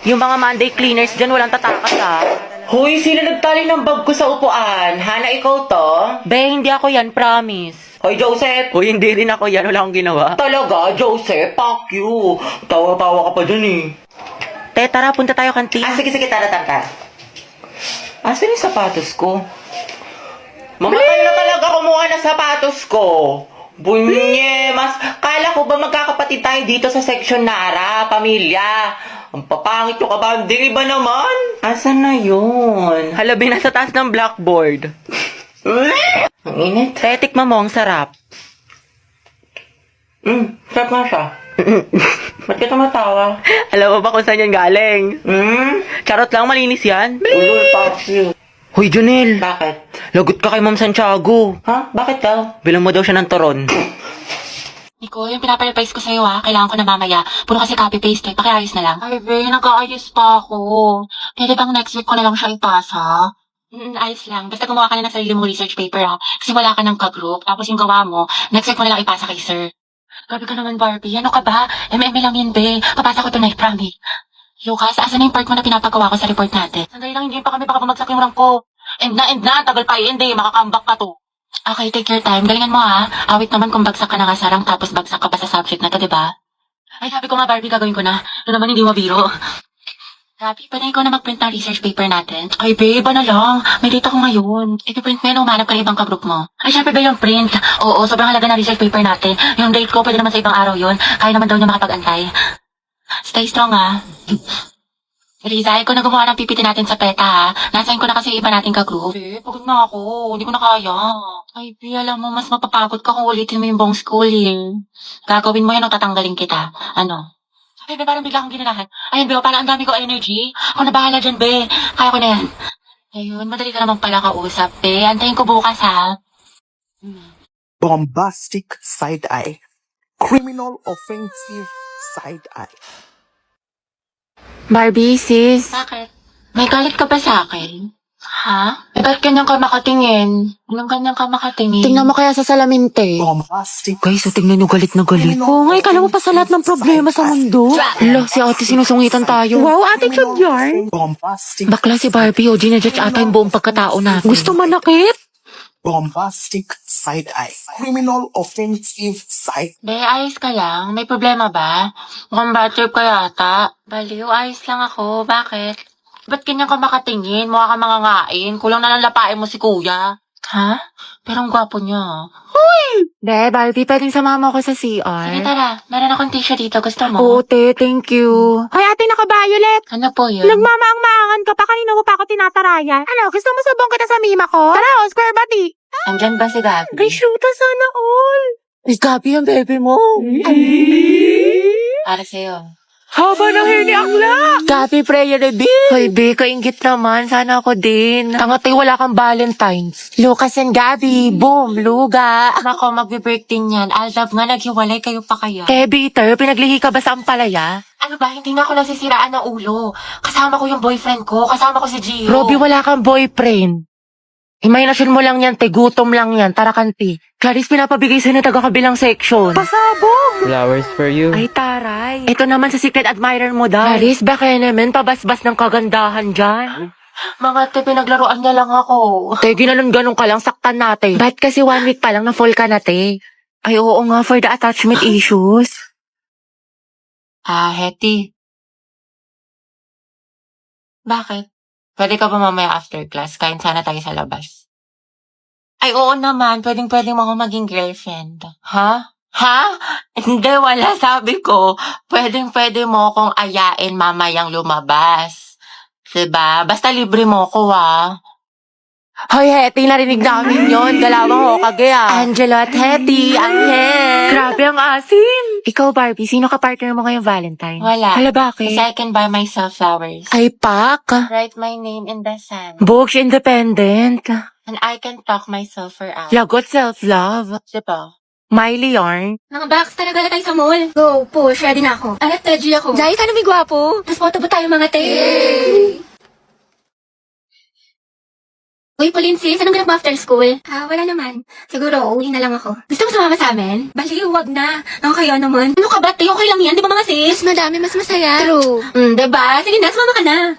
Yung mga Monday cleaners dyan, walang tatakas ah. Hoy, sino nagtali ng bag ko sa upuan? Hana, ikaw to? Be, hindi ako yan, promise. Hoy, Joseph! Hoy, hindi rin ako yan, wala akong ginawa. Talaga, Joseph? Fuck you! Tawa-tawa ka pa dyan eh. Te, tara, punta tayo kantin. Ah, sige, tara. Asan yung sapatos ko? Mamatay na talaga kumuha ng sapatos ko. Bunye, mas kala ko ba magkakapatid tayo dito sa section Nara, pamilya? Ang papangit yung kabanding, iba naman. Asan na yun? Halabi na sa taas ng blackboard. Ang init. Tikman mo, ang sarap. Sarap nga siya. Ba't ka tumatawa? Alam mo ba kung saan yan galing? Charot lang, malinis yan. Ulul, paksi. Hoy, Junel. Bakit? Lagot ka kay Ma'am Santiago. Ha? Bakit daw? Bilang mo daw siya ng toron. Nico, yung pinaparevise ko sa'yo kailangan ko na mamaya. Puro kasi copy-paste pakiayos na lang. Ay, be, nag-aayos pa ako. Pwede bang next week ko na lang siya ipasa? Ayos lang. Basta gumawa ka na ng sarili mong research paper Kasi wala ka ng ka-group. Tapos yung gawa mo, next week mo na lang ipasa kay sir. Grabe ka naman, Barbie. Ano ka ba? MM lang yun, be. Papasa ko tonight, promise. Lucas, asan na yung part mo na pinapagawa ko sa report natin? Sandali lang, hindi pa kami baka bumagsak yung rank ko. End na. Tagal pa hindi. Makakambak ka to. Okay, take your time. Galingan mo Awit naman kung bagsak ka na nga sa rank tapos bagsak ka pa sa subject na to, diba? Ay, sabi ko nga, Barbie, gagawin ko na. Ito naman hindi mabiro. Grabe, pwede ikaw na mag-print ng research paper natin. Ay, babe, na lang. May data ko ngayon. I-print mo yan, umanap ka ng ibang ka-group mo. Ay, syempre ba yung print? Oo, sobrang halaga ng research paper natin. Yung date ko, pwede naman sa ibang araw yun. Kaya naman daw niya makapag-antay. Stay strong, Riza, ko na gumawa ng PPT natin sa PETA, Nasain ko na kasi iba nating ka-group. Pagod na ako. Hindi ko na kaya. Ay, alam mo, mas mapapagod ka kung ulitin mo yung buong schooling. Gagawin mo yan o tatanggalin kita. Ano? Ay, be, parang bigla akong ginanahan. Ayun, be, parang ang dami ko energy. Ako na bahala dyan, be. Kaya ko na yan. Ayun, madali ka naman pala kausap, be. Antayin ko bukas, Bombastic side eye. Criminal offensive side eye. Barbie, sis. Bakit? May galit ka ba sa akin? Ha? Ba't ganyan ka makatingin? Anong ganyan ka makatingin? Tingnan mo kaya sa salamin, te. Bombastic. Guys, tingnan nyo galit na galit. Oo nga, kala mo pa sa lahat ng problema sa mundo. Hala, si ate sinusungitan tayo. Wow, ate cute yarn. Bombastic. Bakla si Barbie, ginajudge ata yung buong pagkatao natin. Gusto manakit? Bombastic side eye. Criminal offensive side. Be, ayos ka lang. May problema ba? Mukhang bad trip ka yata. Baliw, ayos lang ako. Bakit? Ba't ganyan ka makatingin? Mukha ka mangangain. Kulang na lang lapain mo si kuya. Ha? Pero ang gwapo niya. Be, Barbie, pwedeng sumama ako sa CR? Sige, tara. Meron akong tissue dito. Gusto mo? Oo, te, thank you. Hoy, ate, naka-violet. Ano po yun? Nagmamaang-maangan ka pa, kanina mo pa ako tinatarayan. Ano, gusto mo sabong kita sa mima ko? Tara, square bati. Andyan ba si Gabi? Ay, shoota, sana all. Ay, Gabi ang bebe mo. Para sa'yo. Haba ng hair ni Akla. Gabi, prayer na din. Hoy, be, kaingit naman. Sana ako din. Tangatay, wala kang Valentine's. Lucas and Gabby, boom, luga. Nako, magbe-break din yan. Aldab nga, naghiwalay kayo pa kaya. Bitter, pinaglihi ka ba sa ampalaya? Ano ba, hindi nga ako nasisiraan ng ulo. Kasama ko yung boyfriend ko. Kasama ko si Gio. Robby, wala kang boyfriend. Imahinasyon mo lang yan, te. Gutom lang yan. Tara, kanti. Clarice, pinapabigay sa'yo na taga-kabilang section. Pasabog. Flowers for you. Ay, taray. Ito naman sa secret admirer mo daw. Clarice, baka naman pabasbas ng kagandahan dyan. Mga te, pinaglaruan niya lang ako. Te, ginanon-ganon ka lang, saktan natin. Ba't kasi 1 week pa lang na full ka na, te? Ay, oo nga, for the attachment issues. Heti. Bakit? Pwede ka ba mamaya after class? Kain sana tayo sa labas. Ay, oo naman. Pwedeng mo ako maging girlfriend. Ha? Ha? Hindi, wala. Sabi ko, pwedeng mo akong ayain mamayang lumabas. Diba? Basta libre mo ko, Hoy, Hetty, narinig namin yon. Galawang ho, kagaya. Angelo at Hetty, Angel. Grabe ang asin. Ikaw, Barbie, sino ka partner mo ngayong Valentine? Wala. Hala, bakit? Kasi I can buy myself flowers. Ay, pak. Write my name in the sand. Books independent. And I can talk myself for out. Lagot self-love. Diba? Miley yarn. Mga box, talaga na tayo sa mall. Go, push, ready na ako. Alat, teji ako. Jai, sana may gwapo. Tapos photo ba tayo mga te? Uy, Pauline sis, anong ganap mo after school? Wala naman. Siguro, uwi na lang ako. Gusto mo sumama sa amin? Baliw, wag na. Nakakaya naman. Ano ka ba, te? Okay lang yan, di ba mga sis? Mas madami, mas masaya. True. Diba? Sige na, sumama ka na.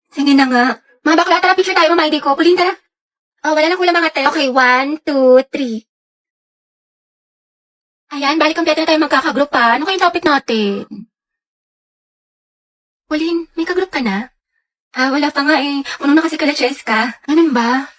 Sige na nga. Mga bakla, tara, picture tayo, mama, ID ko. Pauline, tara. Wala lang kulang mga te. Okay, 1, 2, 3. Ayan, balik kompleto na tayo magkakagroup pa. Ano kayong topic natin? Pauline, may kagroup ka na? Wala pa nga eh. Unong na kasi kala Cheska. Ganun ba?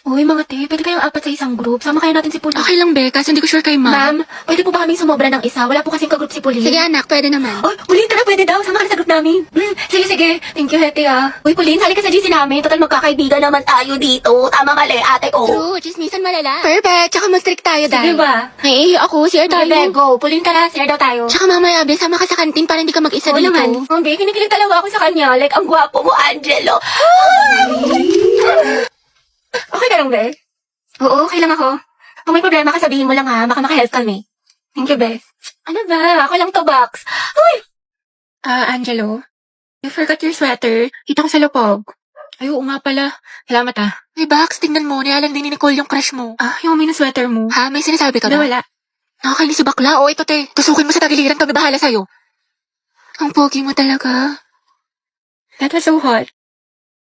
Uy, mga te, pwede kayong apat sa isang group. Sama kayo natin si Pauline. Okay lang, be. Kasi hindi ko sure kay ma'am. Ma'am, pwede po ba kaming sumobra ng isa? Wala po kasing kagroup si Pauline. Sige, anak. Pwede naman. Oh, Pauline, tara, pwede daw. Sama ka na sa group namin. Sige, sige. Thank you, Hete, Uy, Pauline, sali ka sa GC namin. Total, magkakaibigan naman tayo dito. Tama mali, ate ko. True, chismisan malala. Perfect. Tsaka mag-strict tayo, dahil. Sige ba? Ay, ako, share tayo. Sige, go. Pauline, tara, share daw tayo. Tsaka mamaya, be, sama ka sa kantin para hindi ka mag-isa dito. Oo naman. Be, kinikilig talaga ako sa kanya. Like, ang gwapo mo, Angelo. Okay ka lang, be? Oo, okay lang ako. Kung may problema ka, sabihin mo lang ha. Baka makahelp kami. Thank you, Beth. Ano ba? Ako lang to, Box. Uy! Angelo, you forgot your sweater. Kita ko sa lupog. Ay, oo nga pala. Salamat Hey, Box, tingnan mo. Nialang din ni Nicole yung crush mo. Yung may na sweater mo. May sinasabi ka ba? Wala. Nakakainis si bakla. Ito, te. Tusukin mo sa tagiliran. Kami bahala sa'yo. Ang pogi mo talaga. That was so hot.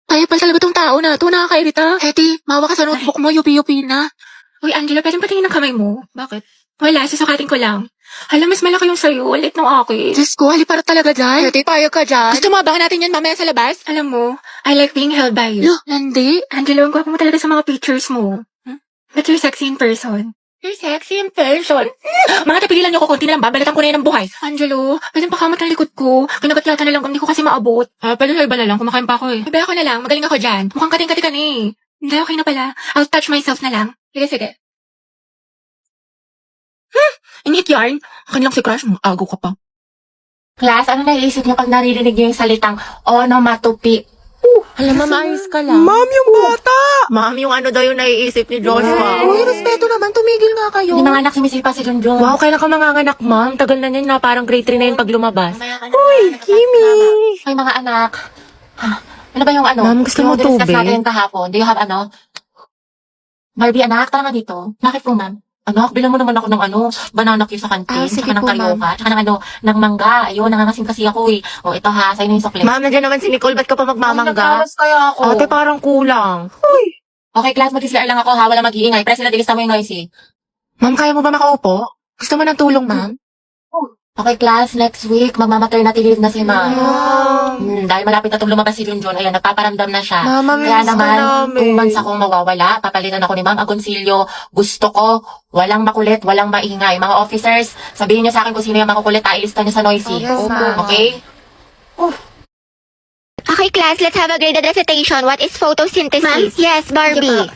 Kaya pala talaga tong tao na ito, nakakairita. Hetty, mawa ka sa notebook mo, yupi-yupi na. Uy, Angela, pwedeng patingin ng kamay mo? Bakit? Wala, susukatin ko lang. Alam, mas malaki yung sa'yo, ulit ng akin. Diyos ko, halipara talaga dyan. Hetty, payag ka dyan. Gusto mo abangan natin yan mamaya sa labas? Alam mo, I like being held by you. Nandi? Angela, ang gwapo mo talaga sa mga pictures mo. But you're sexy in person. You're sexy in person. Mga tapigilan niyo ko, konti na lang ba? Balatan ko na yan ng buhay. Angelo, pwede pakamat ng likod ko. Kinagat yata na lang, hindi ko kasi maabot. Pwede sa iba na lang, kumakain pa ako eh. Iba ako na lang, magaling ako dyan. Mukhang kating-kati ka na eh. Hindi, okay na pala. I'll touch myself na lang. Sige. Init yarn. Akin lang si Crush, agaw ka pa. Class, ano naiisip niyo pag naririnig niyo yung salitang onomatopoeia? Alam mo, maayos ka lang. Ma'am, yung bata! Ma'am, yung ano daw yung naiisip ni Joshua. Uy, respeto naman. Tumigil nga kayo. Hindi mga anak sumisipa si Junjun. Wow, kailan ka manganganak, ma'am? Tagal na niyan na, parang grade 3 na yun pag lumabas. Uy, Kimi! Ay, mga anak. Ano ba yung ano? Ma'am, gusto mo Yung diniscuss tubig? natin kahapon. Do you have ano? Barbie, anak, tara nga dito. Bakit po, ma'am? Anak, bilang mo naman ako ng banana cue sa kantin, Sige tsaka ng po, karyoka, tsaka ng ng mangga. Ayun, nangangasim kasi ako eh. Ito ha, sa'yo na yung sukli. Ma'am, nandiyan naman si Nicole, ba't ka pa magmamangga? kaya ako. Ate, parang kulang. Okay, class, mag-isla lang ako ha, wala mag-iingay. President, ilista mo yung noisy. Ma'am, kaya mo ba makaupo? Gusto mo ng tulong, ma'am? Okay, class, next week, magmamaternity leave na si ma'am. Dahil malapit na itong lumabas si Junjun, ayan, nagpaparamdam na siya. Mama, Kaya miss ka naman, namin. 2 months akong mawawala. Papalitan ako ni Ma'am Agoncillo. Gusto ko, walang makulit, walang maingay. Mga officers, sabihin niyo sa akin kung sino yung makukulit, ilista niyo sa noisy. Yes, ma'am. Okay? Okay, class, let's have a graded recitation. What is photosynthesis? Yes, Barbie.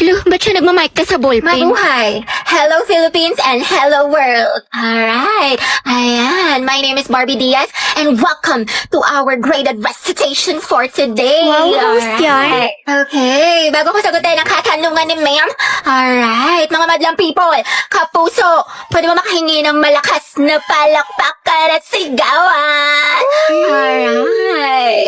Hello, ba't siya nagmamic ka sa ballpen? Mabuhay! Hello, Philippines and hello, world! Alright, ayan. My name is Barbie Diaz and welcome to our graded recitation for today. Wow, host yan. Okay, bago ko sagutin ang katanungan ni ma'am. Alright, mga madlang people, kapuso, pwede ba makahingi ng malakas na palakpakan at sigawan? Alright.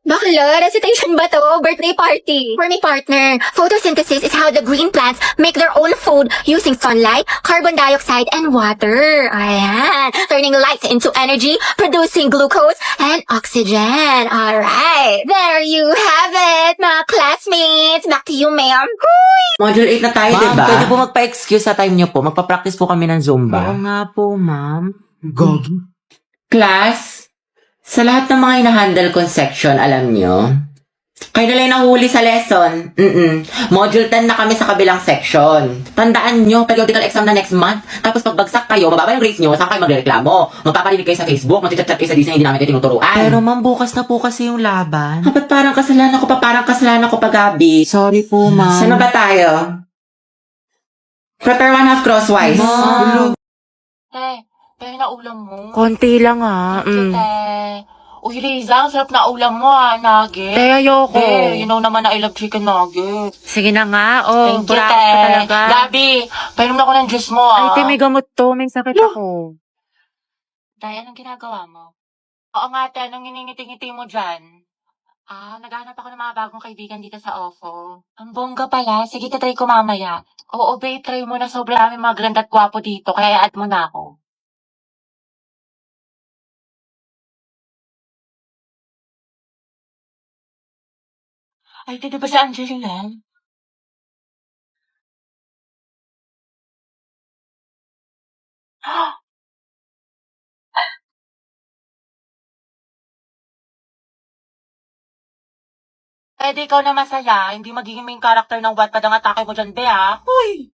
Bakla, recitation ba to? Birthday party. For my partner, photosynthesis is how the green plants make their own food using sunlight, carbon dioxide, and water. Ayan. Turning light into energy, producing glucose and oxygen. Alright. There you have it, mga classmates. Back to you, ma'am. Module 8 na tayo, Ma'am, diba? pwede po magpa-excuse sa time niyo po. Magpa-practice po kami ng Zumba. Oo nga po, ma'am. Gogi. Class, sa lahat ng mga hinahandle kong section, alam nyo, kayo na lang nahuli sa lesson. Module 10 na kami sa kabilang section. Tandaan nyo, periodical exam na next month. Tapos pagbagsak kayo, mababa yung grades nyo, saan kayo magreklamo? Magpaparinig kayo sa Facebook, magchat-chat kayo sa Disney, hindi namin kayo tinuturuan. Pero ma'am, bukas na po kasi yung laban. Ba't parang kasalanan ko pa, Gabi? Sorry po, ma'am. Saan na ba tayo? Prepare 1/2 crosswise. Ma'am. Pero na ulam mo. Konti lang Uy, Riza, ang sarap na ulam mo nugget. ayoko. You know naman na I love chicken nugget. Sige na nga, Thank you, burakot ka talaga. Gabi, painom na ako ng juice mo, Ay, may gamot to, may sakit ako. Day, anong ginagawa mo? Oo nga, te, anong ngingiti-ngiti mo dyan? Naghahanap ako ng mga bagong kaibigan dito sa OFO. Ang bongga pala. Sige, tatry ko mamaya. Oo, babe, try mo na. Sobrang dami mga ganda at gwapo dito, kaya i-add mo na ako. Ay, di ba si Angelina? Pwede ikaw na masaya, hindi magiging main character ng Wattpad ang atake mo dyan, be, ah. Uy!